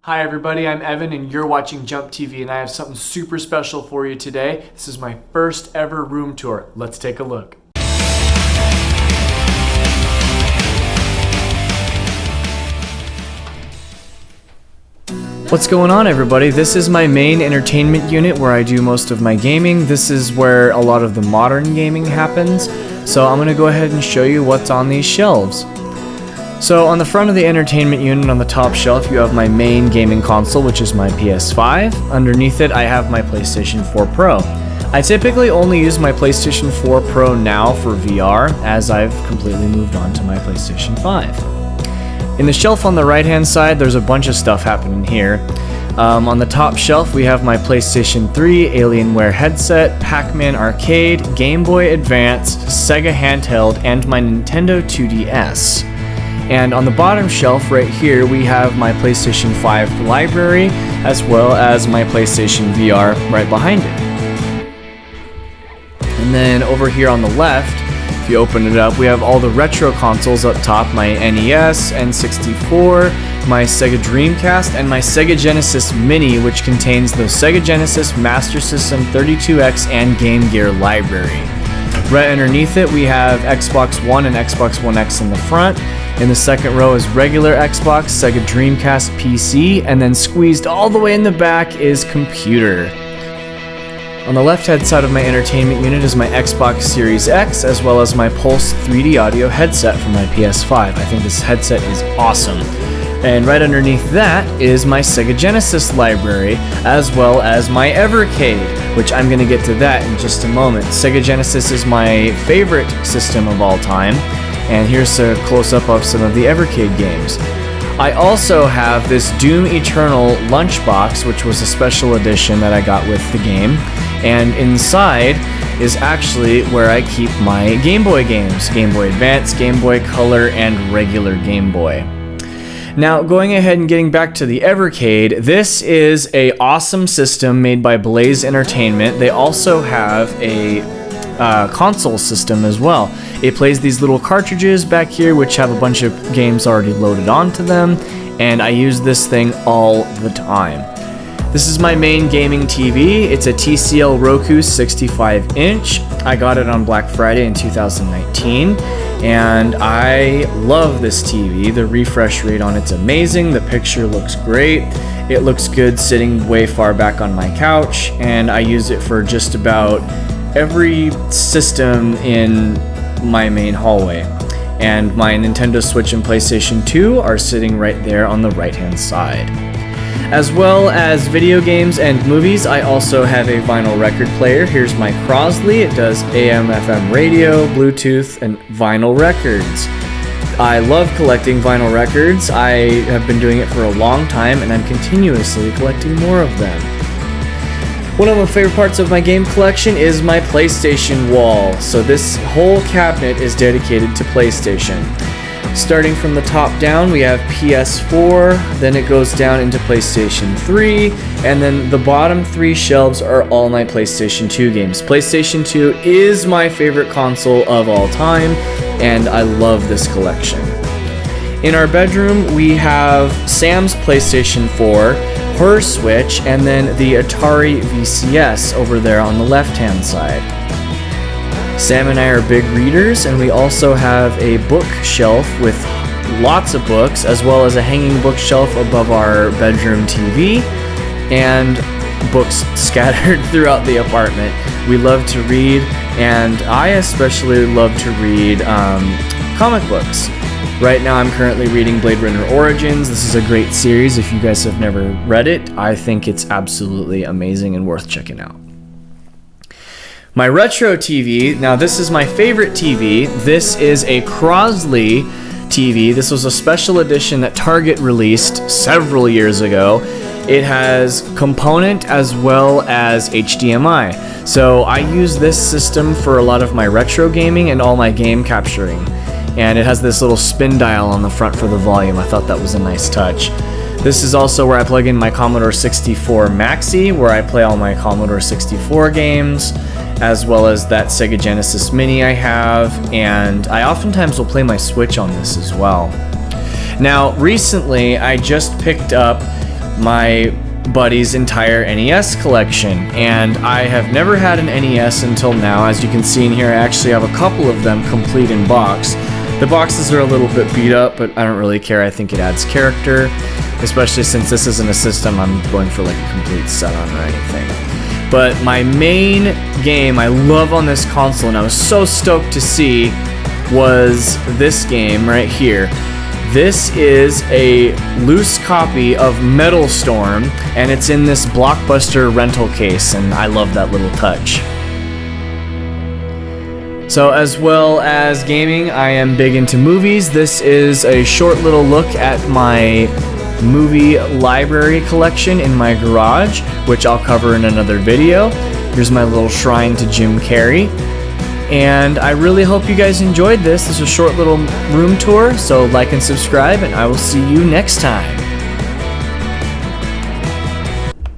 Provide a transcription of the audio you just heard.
Hi everybody, I'm Evan and you're watching JumpTV and I have something super special for you today. This is my first ever room tour. Let's take a look. What's going on everybody? This is my main entertainment unit where I do most of my gaming. This is where a lot of the modern gaming happens. So I'm going to go ahead and show you what's on these shelves. So on the front of the entertainment unit on the top shelf you have my main gaming console, which is my PS5. Underneath it I have my PlayStation 4 Pro. I typically only use my PlayStation 4 Pro now for VR, as I've completely moved on to my PlayStation 5. In the shelf on the right hand side there's a bunch of stuff happening here. On the top shelf we have my PlayStation 3, Alienware headset, Pac-Man Arcade, Game Boy Advance, Sega handheld, and my Nintendo 2DS. And on the bottom shelf right here we have my PlayStation 5 library as well as my PlayStation VR right behind it. And then over here on the left, if you open it up, we have all the retro consoles up top, my NES, N64, my Sega Dreamcast, and my Sega Genesis Mini, which contains the Sega Genesis Master System 32X and Game Gear library. Right underneath it we have Xbox One and Xbox One X in the front. In the second row is regular Xbox, Sega Dreamcast, PC, and then squeezed all the way in the back is computer. On the left-hand side of my entertainment unit is my Xbox Series X, as well as my Pulse 3D audio headset for my PS5. I think this headset is awesome. And right underneath that is my Sega Genesis library, as well as my Evercade, which I'm going to get to that in just a moment. Sega Genesis is my favorite system of all time. And here's a close-up of some of the Evercade games. I also have this Doom Eternal lunchbox, which was a special edition that I got with the game. And inside is actually where I keep my Game Boy games. Game Boy Advance, Game Boy Color, and regular Game Boy. Now, going ahead and getting back to the Evercade, this is an awesome system made by Blaze Entertainment. They also have a console system as well. It plays these little cartridges back here which have a bunch of games already loaded onto them, and I use this thing all the time. This is my main gaming TV. It's a TCL Roku 65-inch. I got it on Black Friday in 2019 and I love this TV. The refresh rate on it's amazing. The picture looks great. It looks good sitting way far back on my couch, and I use it for just about every system in my main hallway. And my Nintendo Switch and PlayStation 2 are sitting right there on the right hand side. As well as video games and movies, I also have a vinyl record player. Here's my Crosley. It does AM, FM radio, Bluetooth, and vinyl records. I love collecting vinyl records. I have been doing it for a long time and I'm continuously collecting more of them. One of my favorite parts of my game collection is my PlayStation wall. So this whole cabinet is dedicated to PlayStation. Starting from the top down, we have PS4, then it goes down into PlayStation 3, and then the bottom three shelves are all my PlayStation 2 games. PlayStation 2 is my favorite console of all time, and I love this collection. In our bedroom, we have Sam's PlayStation 4, her Switch, and then the Atari VCS over there on the left-hand side. Sam and I are big readers, and we also have a bookshelf with lots of books, as well as a hanging bookshelf above our bedroom TV, and books scattered throughout the apartment. We love to read, and I especially love to read comic books. Right now I'm currently reading Blade Runner Origins. This is a great series. If you guys have never read it, I think it's absolutely amazing and worth checking out. My retro TV, now this is my favorite TV. This is a Crosley TV. This was a special edition that Target released several years ago. It has component as well as HDMI. So I use this system for a lot of my retro gaming and all my game capturing. And it has this little spin dial on the front for the volume. I thought that was a nice touch. This is also where I plug in my Commodore 64 Maxi, where I play all my Commodore 64 games, as well as that Sega Genesis Mini I have, and I oftentimes will play my Switch on this as well. Now, recently I just picked up my buddy's entire NES collection, and I have never had an NES until now. As you can see in here, I actually have a couple of them complete in box. The boxes are a little bit beat up, but I don't really care. I think it adds character, especially since this isn't a system I'm going for like a complete set on or anything. But my main game I love on this console, and I was so stoked to see, was this game right here. This is a loose copy of Metal Storm, and it's in this Blockbuster rental case, and I love that little touch. So as well as gaming, I am big into movies. This is a short little look at my movie library collection in my garage, which I'll cover in another video. Here's my little shrine to Jim Carrey. And I really hope you guys enjoyed this. This is a short little room tour, so like and subscribe, and I will see you next time.